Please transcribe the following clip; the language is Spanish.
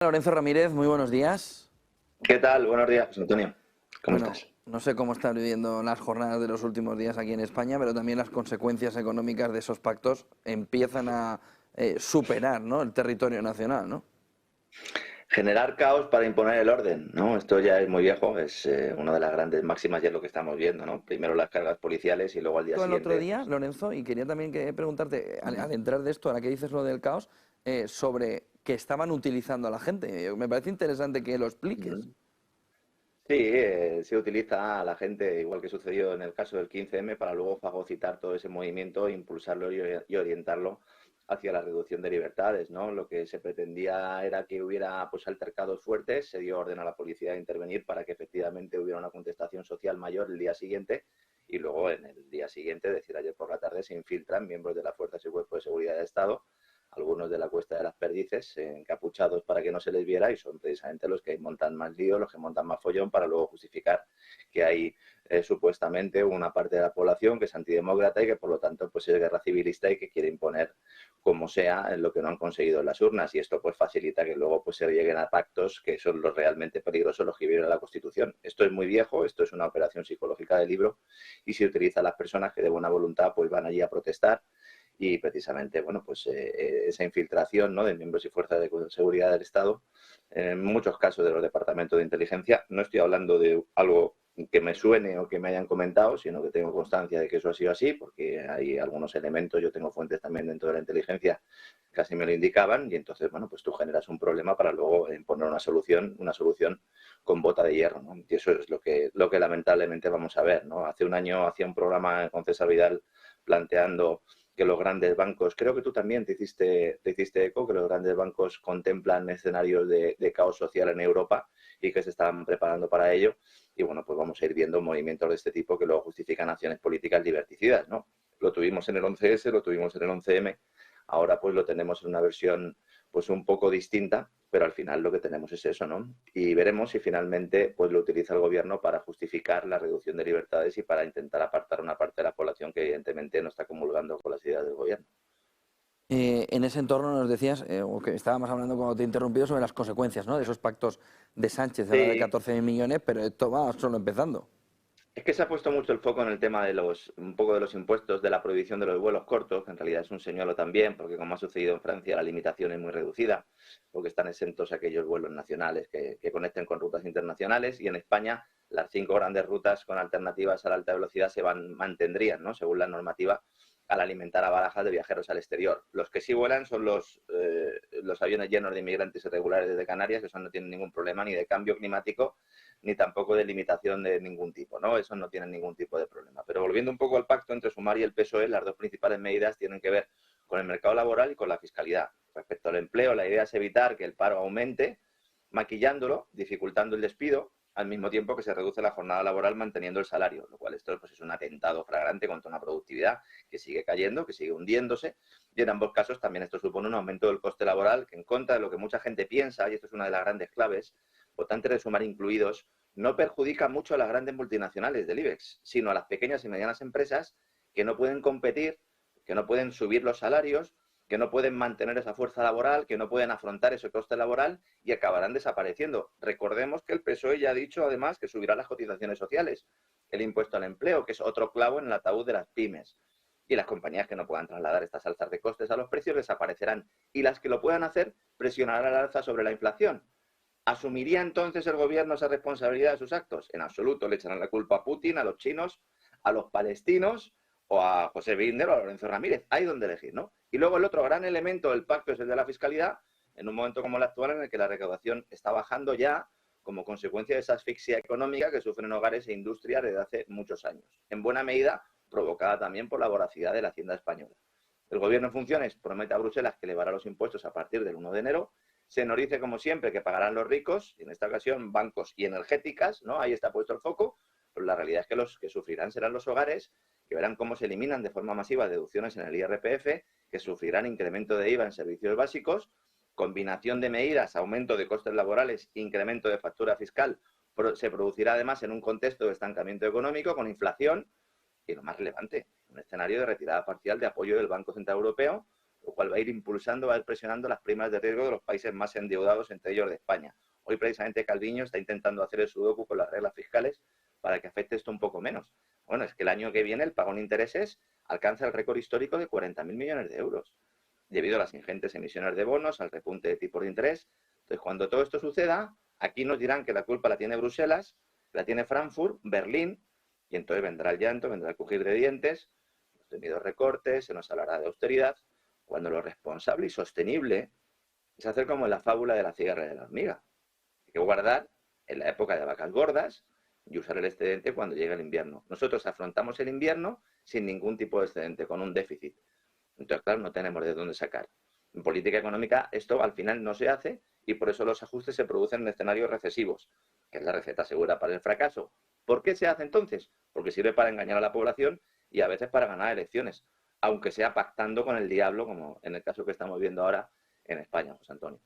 Lorenzo Ramírez, muy buenos días. ¿Qué tal? Buenos días, José Antonio. ¿Cómo Bueno, estás? no sé cómo están viviendo las jornadas de los últimos días aquí en España, pero también las consecuencias económicas de esos pactos empiezan a superar, ¿no?, el territorio nacional, ¿no? Generar caos para imponer el orden, ¿no? Esto ya es muy viejo, es una de las grandes máximas y es lo que estamos viendo, ¿no? Primero las cargas policiales y luego al día El otro siguiente, día, pues. Lorenzo, y quería también preguntarte, al, Ujú, al entrar de esto, ahora que dices lo del caos, sobre que estaban utilizando a la gente. Me parece interesante que lo expliques. ujú. Sí, se utiliza a la gente, igual que sucedió en el caso del 15M, para luego fagocitar todo ese movimiento, impulsarlo y orientarlo hacia la reducción de libertades, ¿no? Lo que se pretendía era que hubiera pues altercados fuertes, se dio orden a la policía de intervenir para que efectivamente hubiera una contestación social mayor el día siguiente y luego en el día siguiente, es decir, ayer por la tarde, se infiltran miembros de las fuerzas y cuerpos de seguridad del Estado, algunos de la Cuesta de las Perdices, encapuchados para que no se les viera, y son precisamente los que montan más lío, los que montan más follón, para luego justificar que hay supuestamente una parte de la población que es antidemócrata y que por lo tanto pues es guerra civilista y que quiere imponer como sea lo que no han conseguido en las urnas, y esto pues facilita que luego pues se lleguen a pactos que son los realmente peligrosos, los que violan la Constitución. Esto es muy viejo, esto es una operación psicológica del libro y se utiliza a las personas que de buena voluntad pues van allí a protestar, y precisamente, bueno, pues esa infiltración, ¿no?, de miembros y fuerzas de seguridad del Estado, en muchos casos de los departamentos de inteligencia. No estoy hablando de algo que me suene o que me hayan comentado, sino que tengo constancia de que eso ha sido así, porque hay algunos elementos, yo tengo fuentes también dentro de la inteligencia que así me lo indicaban, y entonces, bueno, pues tú generas un problema para luego imponer una solución con bota de hierro, ¿no? Y eso es lo que lamentablemente vamos a ver, ¿no? Hace un año hacía un programa con César Vidal planteando que los grandes bancos, creo que tú también te hiciste eco, que los grandes bancos contemplan escenarios de caos social en Europa y que se están preparando para ello. Y bueno, pues vamos a ir viendo movimientos de este tipo que luego justifican acciones políticas liberticidas, ¿no? Lo tuvimos en el 11S, lo tuvimos en el 11M, ahora pues lo tenemos en una versión pues un poco distinta, pero al final lo que tenemos es eso, ¿no? Y veremos si finalmente pues lo utiliza el gobierno para justificar la reducción de libertades y para intentar apartar una parte de la población que evidentemente no está comulgando con las ideas del gobierno. En ese entorno nos decías, o que estábamos hablando cuando te he interrumpido, sobre las consecuencias, ¿no?, de esos pactos de Sánchez, ahora de Sí, 14 millones, pero esto va solo empezando. es que se ha puesto mucho el foco en el tema de un poco de los impuestos, de la prohibición de los vuelos cortos, que en realidad es un señuelo también, porque como ha sucedido en Francia, la limitación es muy reducida, porque están exentos aquellos vuelos nacionales que conecten con rutas internacionales, y en España las 5 grandes rutas con alternativas a la alta velocidad mantendrían, ¿no?, según la normativa, al alimentar a barajas de viajeros al exterior. Los que sí vuelan son los aviones llenos de inmigrantes irregulares desde Canarias, que eso no tienen ningún problema ni de cambio climático ni tampoco de limitación de ningún tipo, ¿no? Eso no tiene ningún tipo de problema. Pero volviendo un poco al pacto entre Sumar y el PSOE, las dos principales medidas tienen que ver con el mercado laboral y con la fiscalidad. Respecto al empleo, la idea es evitar que el paro aumente, maquillándolo, dificultando el despido, al mismo tiempo que se reduce la jornada laboral manteniendo el salario, lo cual esto pues, es un atentado flagrante contra una productividad que sigue cayendo, que sigue hundiéndose, y en ambos casos también esto supone un aumento del coste laboral que, en contra de lo que mucha gente piensa, y esto es una de las grandes claves, votantes de Sumar incluidos, no perjudica mucho a las grandes multinacionales del IBEX, sino a las pequeñas y medianas empresas que no pueden competir, que no pueden subir los salarios, que no pueden mantener esa fuerza laboral, que no pueden afrontar ese coste laboral y acabarán desapareciendo. Recordemos que el PSOE ya ha dicho además que subirá las cotizaciones sociales, el impuesto al empleo, que es otro clavo en el ataúd de las pymes. Y las compañías que no puedan trasladar estas alzas de costes a los precios desaparecerán. Y las que lo puedan hacer presionarán al alza sobre la inflación. ¿Asumiría entonces el gobierno esa responsabilidad de sus actos? En absoluto. Le echarán la culpa a Putin, a los chinos, a los palestinos o a José Binder o a Lorenzo Ramírez. Hay donde elegir, ¿no? Y luego el otro gran elemento del pacto es el de la fiscalidad, en un momento como el actual en el que la recaudación está bajando ya como consecuencia de esa asfixia económica que sufren hogares e industrias desde hace muchos años. En buena medida provocada también por la voracidad de la Hacienda española. El gobierno en funciones promete a Bruselas que elevará los impuestos a partir del 1 de enero. Se nos dice, como siempre, que pagarán los ricos, y en esta ocasión bancos y energéticas, ¿no? Ahí está puesto el foco, pero la realidad es que los que sufrirán serán los hogares, que verán cómo se eliminan de forma masiva deducciones en el IRPF, que sufrirán incremento de IVA en servicios básicos, combinación de medidas, aumento de costes laborales, incremento de factura fiscal, se producirá además en un contexto de estancamiento económico con inflación y, lo más relevante, un escenario de retirada parcial de apoyo del Banco Central Europeo, lo cual va a ir impulsando, va a ir presionando las primas de riesgo de los países más endeudados, entre ellos de España. Hoy precisamente Calviño está intentando hacer el sudoku con las reglas fiscales para que afecte esto un poco menos. Bueno, es que el año que viene el pago en intereses alcanza el récord histórico de 40.000 millones de euros, debido a las ingentes emisiones de bonos, al repunte de tipos de interés. Entonces, cuando todo esto suceda, aquí nos dirán que la culpa la tiene Bruselas, la tiene Frankfurt, Berlín, y entonces vendrá el llanto, vendrá el crujir de dientes, los temidos recortes, se nos hablará de austeridad, cuando lo responsable y sostenible es hacer como en la fábula de la cigarra y de la hormiga. Hay que guardar en la época de vacas gordas y usar el excedente cuando llegue el invierno. Nosotros afrontamos el invierno sin ningún tipo de excedente, con un déficit. Entonces, claro, no tenemos de dónde sacar. En política económica esto al final no se hace y por eso los ajustes se producen en escenarios recesivos, que es la receta segura para el fracaso. ¿Por qué se hace entonces? Porque sirve para engañar a la población y a veces para ganar elecciones, aunque sea pactando con el diablo, como en el caso que estamos viendo ahora en España, José Antonio.